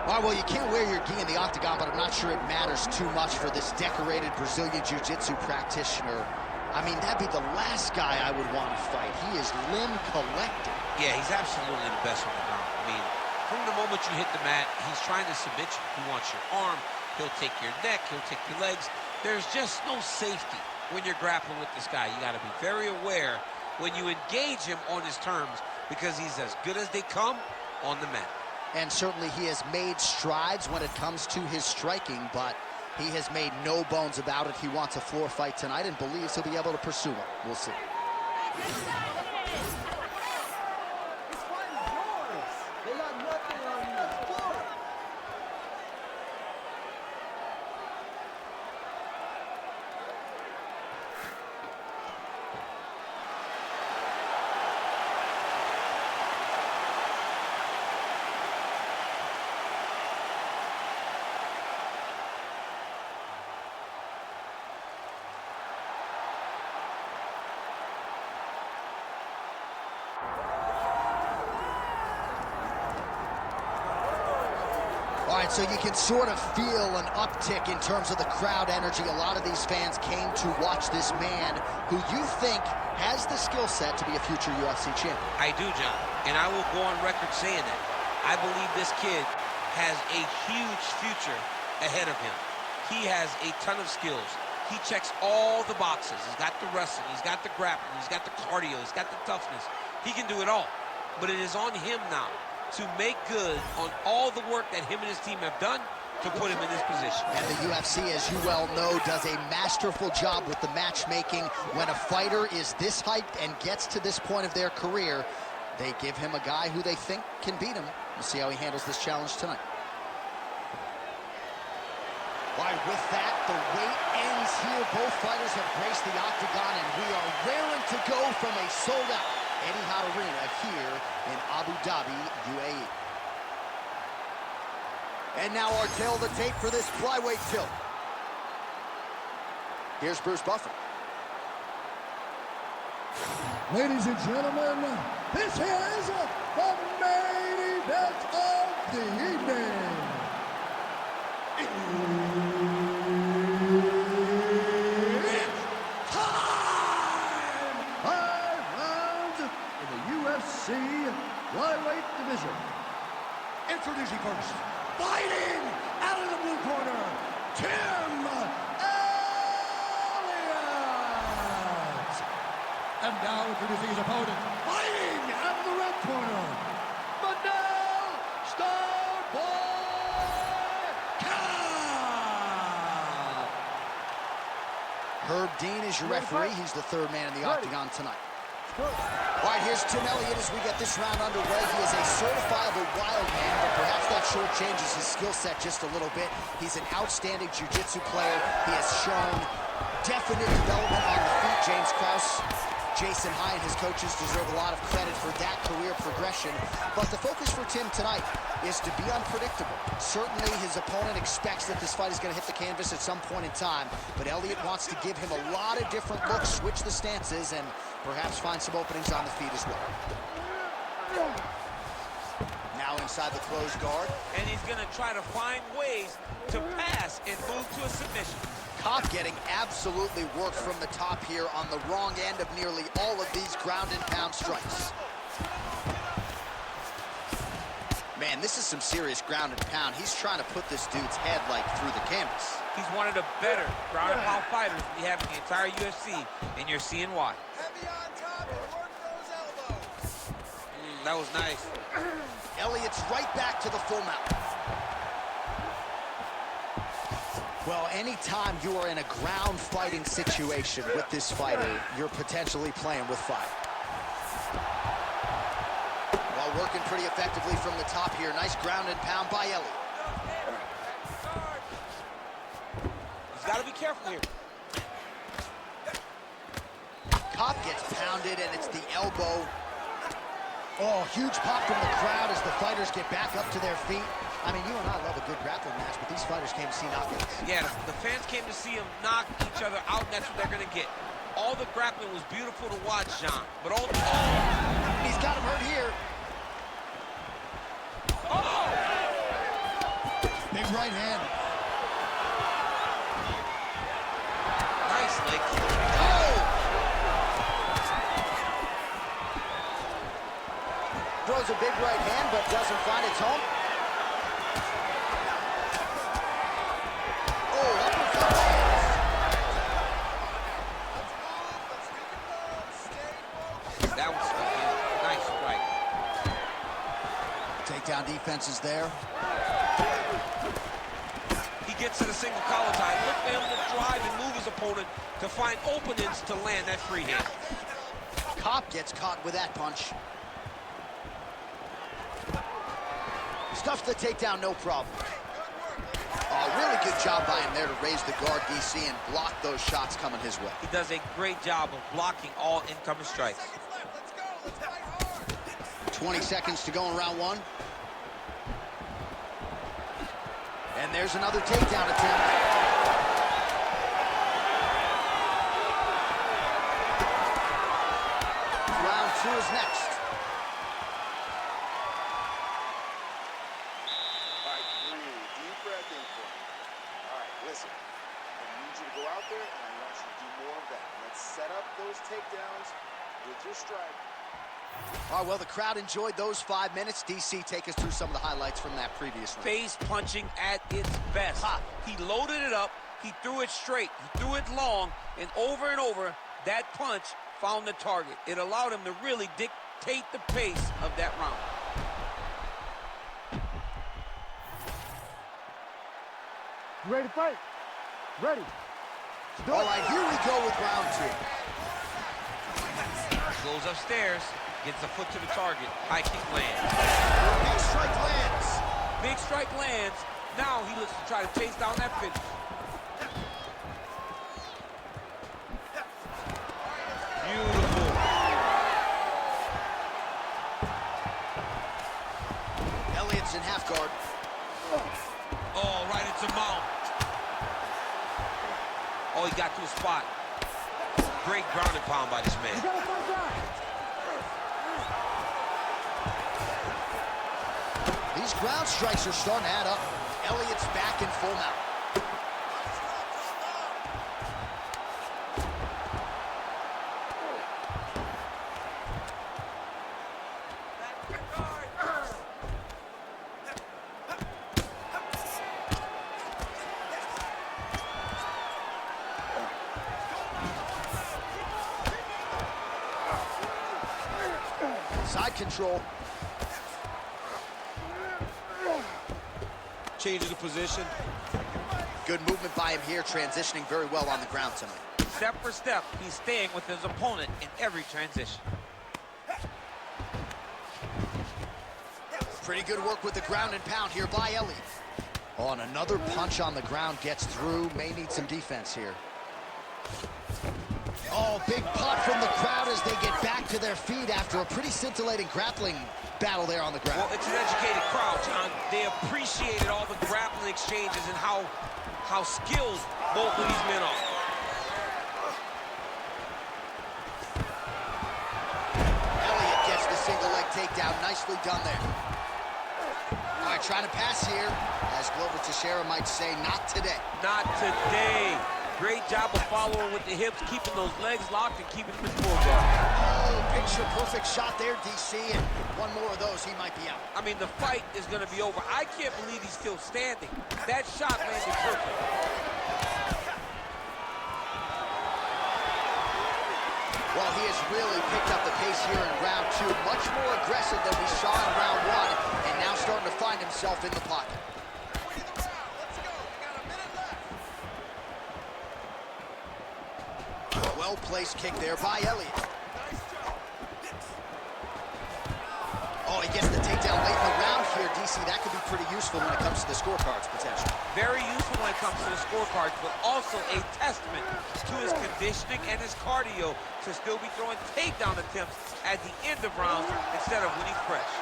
All right, well, you can't wear your gi in the octagon, but I'm not sure it matters too much for this decorated Brazilian Jiu-Jitsu practitioner. I mean, that'd be the last guy I would want to fight. He is limb collected. Yeah, he's absolutely the best on the ground. I mean, from the moment you hit the mat, he's trying to submit you. He wants your arm. He'll take your neck. He'll take your legs. There's just no safety when you're grappling with this guy. You got to be very aware when you engage him on his terms, because he's as good as they come on the mat. And certainly he has made strides when it comes to his striking, but he has made no bones about it. He wants a floor fight tonight and believes he'll be able to pursue it. We'll see. All right, so you can sort of feel an uptick in terms of the crowd energy. A lot of these fans came to watch this man who you think has the skill set to be a future UFC champion. I do, John, and I will go on record saying that. I believe this kid has a huge future ahead of him. He has a ton of skills. He checks all the boxes. He's got the wrestling, he's got the grappling, he's got the cardio, he's got the toughness. He can do it all, but it is on him now to make good on all the work that him and his team have done to put him in this position. And the UFC, as you well know, does a masterful job with the matchmaking. When a fighter is this hyped and gets to this point of their career, they give him a guy who they think can beat him. We'll see how he handles this challenge tonight. All right, with that, the wait ends here. Both fighters have graced the octagon, and we are raring to go from a sold-out Etihad Arena here in Abu Dhabi, UAE. And now our tail of the tape for this flyweight tilt. Here's Bruce Buffer. Ladies and gentlemen, this is the main event of the evening. It's time! 5 rounds in the UFC flyweight division. Introducing first, fighting out of the blue corner, Tim Elliott. And now introducing his opponent, fighting out of the red corner, Manel Starboy Kape. Herb Dean is your referee. He's the third man in the octagon tonight. All right, here's Tim Elliott as we get this round underway. He is a certifiable wild man, but perhaps that shortchanges his skill set just a little bit. He's an outstanding jiu-jitsu player. He has shown definite development on the feet. James Krause, Jason High, and his coaches deserve a lot of credit for that career progression. But the focus for Tim tonight is to be unpredictable. Certainly his opponent expects that this fight is going to hit the canvas at some point in time, but Elliott wants to give him a lot of different looks, switch the stances, and perhaps find some openings on the feet as well. Now inside the closed guard. And he's going to try to find ways to pass and move to a submission. Kape getting absolutely worked from the top here on the wrong end of nearly all of these ground and pound strikes. Man, this is some serious ground and pound. He's trying to put this dude's head like through the canvas. He's one of the better ground and pound fighters we have in the entire UFC, and you're seeing why. Heavy on top and work those elbows. That was nice. Elliott's right back to the full mount. Well, anytime you are in a ground fighting situation with this fighter, you're potentially playing with fire. Well, working pretty effectively from the top here. Nice ground and pound by Elliott. He's got to be careful here. Kape gets pounded, and it's the elbow. Oh, huge pop from the crowd as the fighters get back up to their feet. I mean, you and I love a good grappling match, but these fighters came to see knockouts. Yeah, the fans came to see them knock each other out, and that's what they're going to get. All the grappling was beautiful to watch, John. But all he's got him hurt here. Oh! right hand. Nice leg. Oh! Throws a big right hand, but doesn't find its home. Oh, uppercut lands. That was fucking nice strike. Takedown defense is there. He gets to the single collar tie. Look for him to drive and move his opponent to find openings to land that free hand. Kape gets caught with that punch. Stuffs the takedown, no problem. Oh, really good job by him there to raise the guard, DC, and block those shots coming his way. He does a great job of blocking all incoming strikes. 20 seconds to go in round one. And there's another takedown attempt. Round two is next. All right, breathe. Deep breath in for me. All right, listen. I need you to go out there, and I want you to do more of that. Let's set up those takedowns with your strike. All right, well, the crowd enjoyed those 5 minutes. DC, take us through some of the highlights from that previous round. Face punching at its best. He loaded it up, he threw it straight, he threw it long, and over, that punch found the target. It allowed him to really dictate the pace of that round. You ready to fight? Ready. All right, here we go with round two. Goes upstairs, gets a foot to the target. High kick lands. Big strike lands. Big strike lands. Now he looks to try to chase down that finish. Beautiful. Elliott's in half guard. Oh, right into mount. Oh, he got to a spot. Great ground and pound by this man. You gotta fight back. These ground strikes are starting to add up. Elliott's back in full mount. Side control. Change of the position. Good movement by him here, transitioning very well on the ground tonight. Step for step, he's staying with his opponent in every transition. Pretty good work with the ground and pound here by Elliott. Oh, and another punch on the ground gets through. May need some defense here. Oh, big pop from the crowd as they get back to their feet after a pretty scintillating grappling battle there on the ground. Well, it's an educated crowd, John. They appreciated all the grappling exchanges and how skilled both of these men are. Elliott gets the single leg takedown. Nicely done there. All right, trying to pass here. As Glover Teixeira might say, not today. Not today. Great job of following with the hips, keeping those legs locked and keeping him in full guard. Oh, picture perfect shot there, DC, and one more of those, he might be out. I mean, the fight is going to be over. I can't believe he's still standing. That shot landed perfect. Well, he has really picked up the pace here in round two. Much more aggressive than we saw in round one, and now starting to find himself in the pocket. Well-placed kick there by Elliott. Oh, he gets the takedown late in the round here, DC. That could be pretty useful when it comes to the scorecards, potentially. Very useful when it comes to the scorecards, but also a testament to his conditioning and his cardio to still be throwing takedown attempts at the end of rounds instead of winning fresh.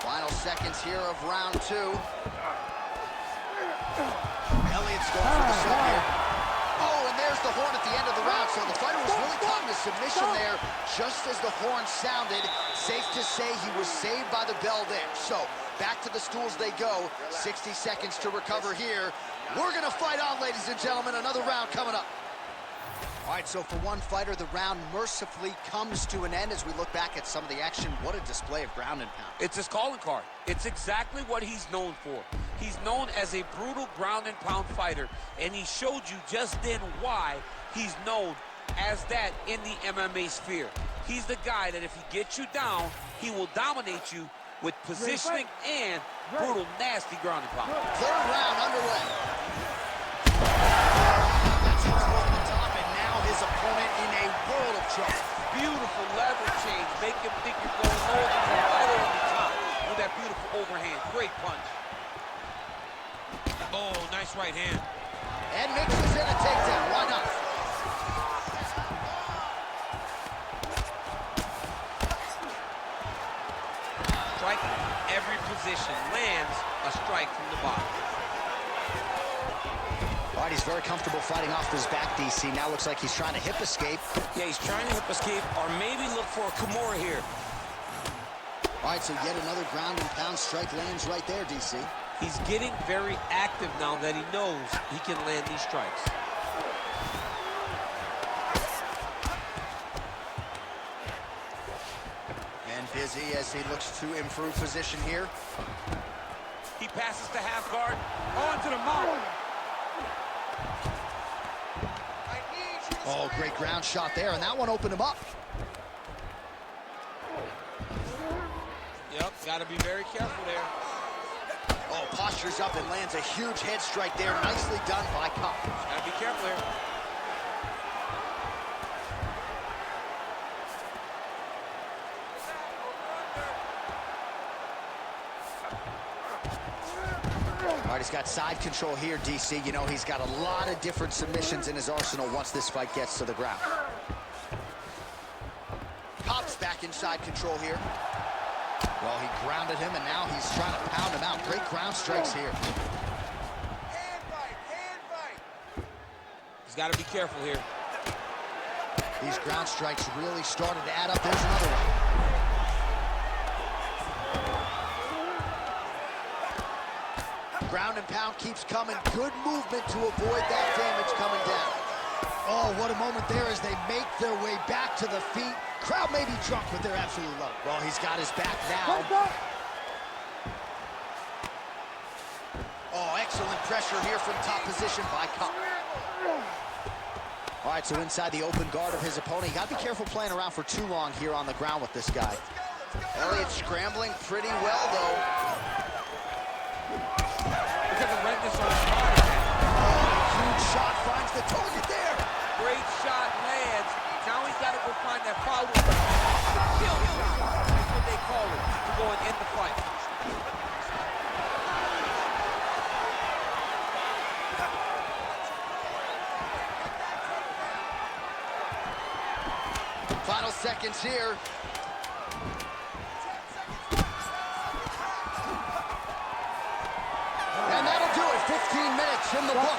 Final seconds here of round two. Elliott's going for the sub here. Oh, and there's the horn at the end of the round, so the fighter was really caught in a submission there just as the horn sounded. Safe to say he was saved by the bell there. So, back to the stools they go. 60 seconds to recover here. We're going to fight on, ladies and gentlemen. Another round coming up. All right, so for one fighter, the round mercifully comes to an end as we look back at some of the action. What a display of ground and pound. It's his calling card. It's exactly what he's known for. He's known as a brutal ground and pound fighter, and he showed you just then why he's known as that in the MMA sphere. He's the guy that if he gets you down, he will dominate you with positioning and brutal, nasty ground and pound. Third round underway. His opponent in a world of trouble. Beautiful level change. Make him think you're going low and come right over the top with that beautiful overhand. Great punch. Oh, nice right hand. And mixes in a takedown. Why not? Striking every position. Lands a strike from the bottom. All right, he's very comfortable fighting off his back, DC. Now looks like he's trying to hip escape. Yeah, he's trying to hip escape or maybe look for a Kimura here. All right, so yet another ground and pound strike lands right there, DC. He's getting very active now that he knows he can land these strikes. And busy as he looks to improve position here. He passes to half guard. On to the mount. Oh, great ground shot there, and that one opened him up. Yep, got to be very careful there. Oh, postures up and lands a huge head strike there. Nicely done by Kape. Got to be careful here. All right, he's got side control here, DC. You know, he's got a lot of different submissions in his arsenal once this fight gets to the ground. Kape's back in side control here. Well, he grounded him, and now he's trying to pound him out. Great ground strikes here. Hand fight. He's got to be careful here. These ground strikes really started to add up. There's another one. Ground and pound keeps coming. Good movement to avoid that damage coming down. Oh, what a moment there as they make their way back to the feet. Crowd may be drunk, but they're absolutely loving it. Well, he's got his back now. Oh, excellent pressure here from top position by Kape. All right, so inside the open guard of his opponent. You got to be careful playing around for too long here on the ground with this guy. Elliott scrambling pretty well, though. Look at the redness on his body. Huge shot finds the target there. Great shot lands. Now he's got to go find that foul. Kill shot. That's what they call it, to go and end the fight. Final seconds here. And that'll do it. 15 minutes in the books.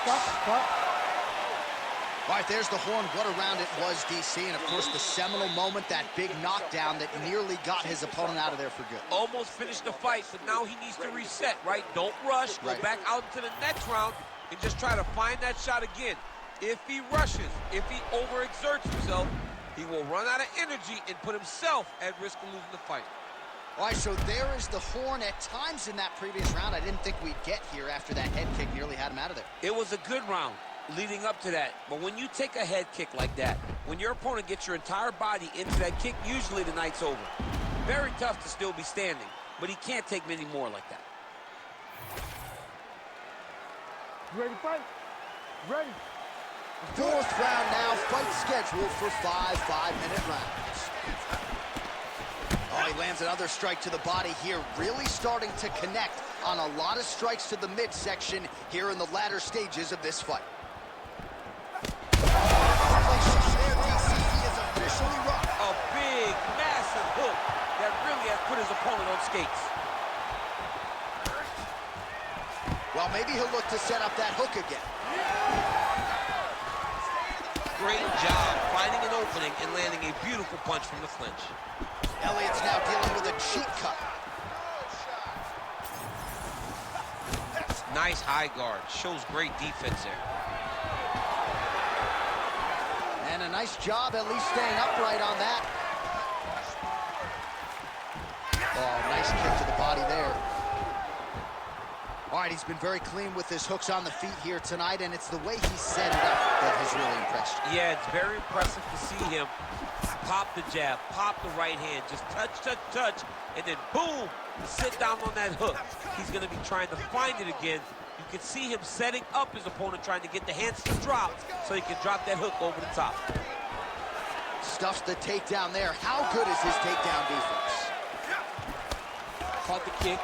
All right, there's the horn. What a round it was, DC. And, of course, the seminal moment, that big knockdown that nearly got his opponent out of there for good. Almost finished the fight, but now he needs to reset, right? Don't rush. Go back out into the next round and just try to find that shot again. If he rushes, if he overexerts himself, he will run out of energy and put himself at risk of losing the fight. All right, so there is the horn. At times in that previous round, I didn't think we'd get here after that head kick nearly had him out of there. It was a good round leading up to that, but when you take a head kick like that, when your opponent gets your entire body into that kick, usually the night's over. Very tough to still be standing, but he can't take many more like that. You ready to fight? Ready. Fourth round now, fight scheduled for 5 5-minute rounds. Oh, he lands another strike to the body here, really starting to connect on a lot of strikes to the midsection here in the latter stages of this fight. A big, massive hook that really has put his opponent on skates. Well, maybe he'll look to set up that hook again. great job finding an opening and landing a beautiful punch from the clinch. Elliott's now dealing with a cheek cut. Nice high guard. Shows great defense there. And a nice job at least staying upright on that. Oh, nice kick to the body there. All right, he's been very clean with his hooks on the feet here tonight, and it's the way he set it up that has really impressed you. Yeah, it's very impressive to see him pop the jab, pop the right hand, just touch, touch, touch, and then boom, sit down on that hook. He's going to be trying to find it again. You can see him setting up his opponent, trying to get the hands to drop so he can drop that hook over the top. Stuffs the takedown there. How good is his takedown defense? Caught the kick.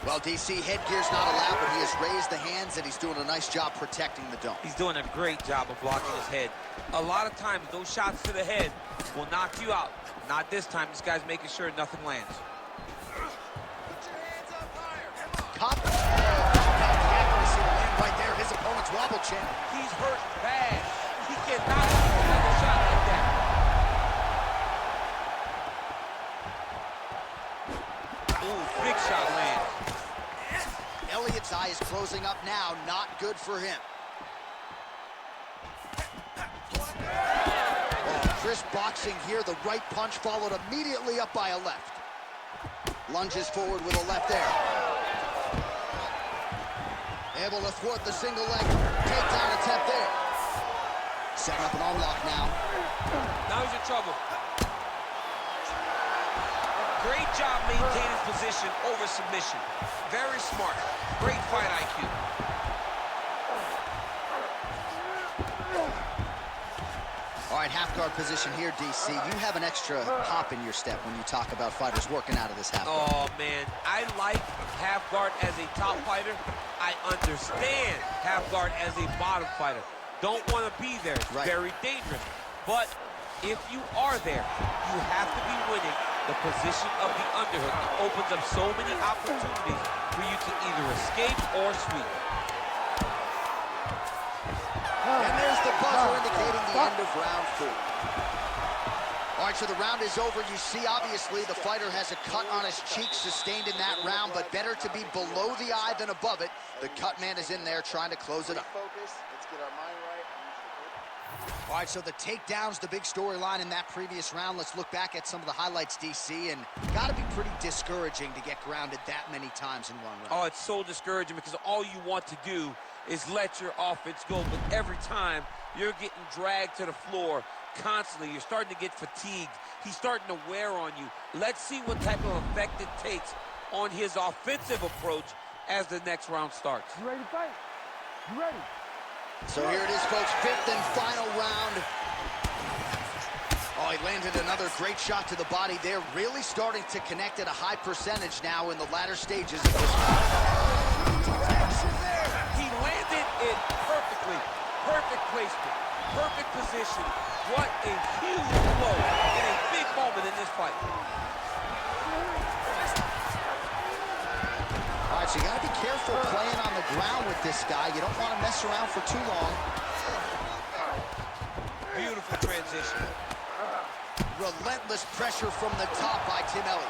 Well, DC, headgear's not allowed, but he has raised the hands, and he's doing a nice job protecting the dome. He's doing a great job of blocking his head. A lot of times, those shots to the head will knock you out. Not this time. This guy's making sure nothing lands. Kape. The accuracy to land right there. His opponent's wobble champ. He's hurt bad. He cannot have another shot like that. Ooh, big shot lands. Elliott's eye is closing up now. Not good for him. Oh, crisp boxing here. The right punch followed immediately up by a left. Lunges forward with a left there. Able to thwart the single leg takedown attempt there. Setting up an unlock now. Now he's in trouble. Great job maintaining position over submission. Very smart. Great fight IQ. All right, half guard position here, DC. You have an extra hop in your step when you talk about fighters working out of this half guard. Oh, man. I like half guard as a top fighter. I understand half guard as a bottom fighter. Don't want to be there. It's very dangerous. But if you are there, you have to be winning the position of the underhook. It opens up so many opportunities for you to either escape or sweep. And there's the buzzer indicating the end of round 4. All right, so the round is over. You see, obviously, the fighter has a cut on his cheek sustained in that round, but better to be below the eye than above it. The cut man is in there trying to close it up. Focus. Let's get our mind right. All right, so the takedown's the big storyline in that previous round. Let's look back at some of the highlights, DC, and got to be pretty discouraging to get grounded that many times in one round. Oh, it's so discouraging because all you want to do is let your offense go, but every time you're getting dragged to the floor constantly, you're starting to get fatigued. He's starting to wear on you. Let's see what type of effect it takes on his offensive approach as the next round starts. You ready to fight? You ready? So here it is, folks, 5th and final round. Oh, he landed another great shot to the body there, really starting to connect at a high percentage now in the latter stages of this He landed it perfectly. Perfect placement, perfect position. What a huge blow in a big moment in this fight. All right, so you got to be careful playing on the ground with this guy. You don't want to mess around for too long. Beautiful transition. Relentless pressure from the top by Tim Elliott.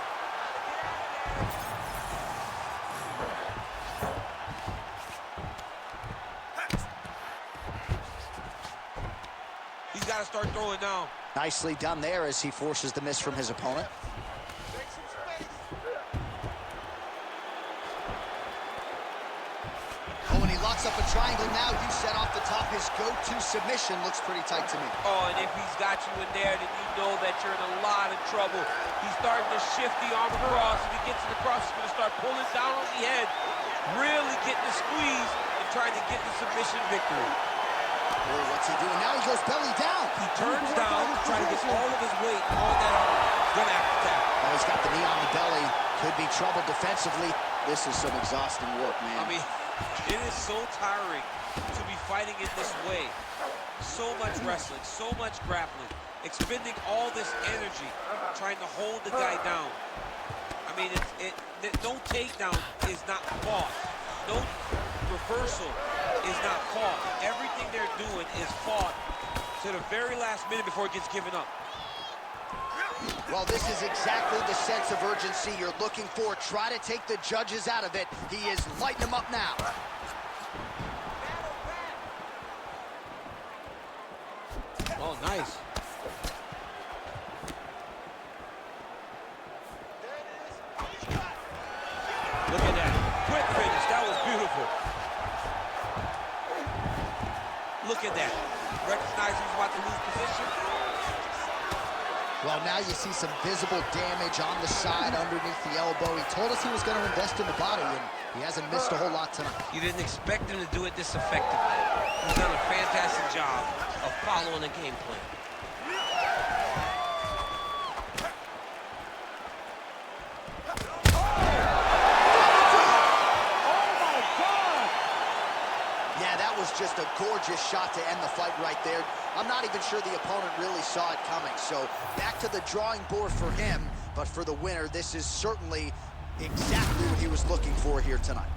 He's got to start throwing now. Nicely done there as he forces the miss from his opponent. Oh, and he locks up a triangle now. You set off the top. His go-to submission looks pretty tight to me. Oh, and if he's got you in there, then you know that you're in a lot of trouble. He's starting to shift the arm across. If he gets it across, he's going to start pulling down on the head, really getting the squeeze and trying to get the submission victory. Oh, what's he doing now? He goes belly down. He turns down, trying to get all of his weight on that arm. Good after tap. Oh, he's got the knee on the belly. Could be trouble defensively. This is some exhausting work, man. I mean, it is so tiring to be fighting in this way. So much wrestling, so much grappling, expending all this energy, trying to hold the guy down. I mean, no takedown is not fought. No reversal is not fought. Everything they're doing is fought to the very last minute before it gets given up. Well, this is exactly the sense of urgency you're looking for. Try to take the judges out of it. He is lighting them up now. Oh, nice. Look at that. Quick finish. That was beautiful. Look at that. Recognize he's about to lose position. Well, now you see some visible damage on the side underneath the elbow. He told us he was going to invest in the body, and he hasn't missed a whole lot tonight. You didn't expect him to do it this effectively. He's done a fantastic job of following the game plan. Just a gorgeous shot to end the fight right there. I'm not even sure the opponent really saw it coming. So back to the drawing board for him. But for the winner, this is certainly exactly what he was looking for here tonight.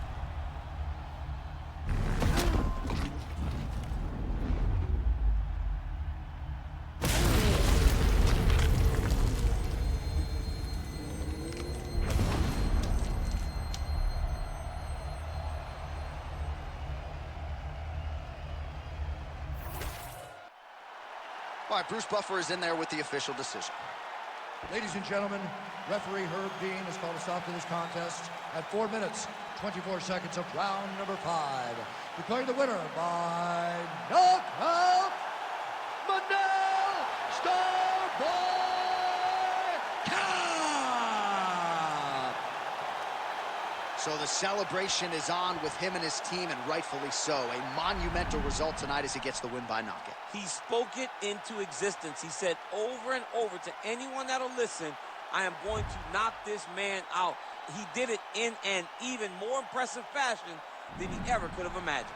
All right, Bruce Buffer is in there with the official decision. Ladies and gentlemen, referee Herb Dean has called a stop to this contest at 4 minutes, 24 seconds of round number 5. Declaring the winner by knockout, Manel Starboy Kape! So the celebration is on with him and his team, and rightfully so. A monumental result tonight as he gets the win by knockout. He spoke it into existence. He said over and over to anyone that'll listen, I am going to knock this man out. He did it in an even more impressive fashion than he ever could have imagined.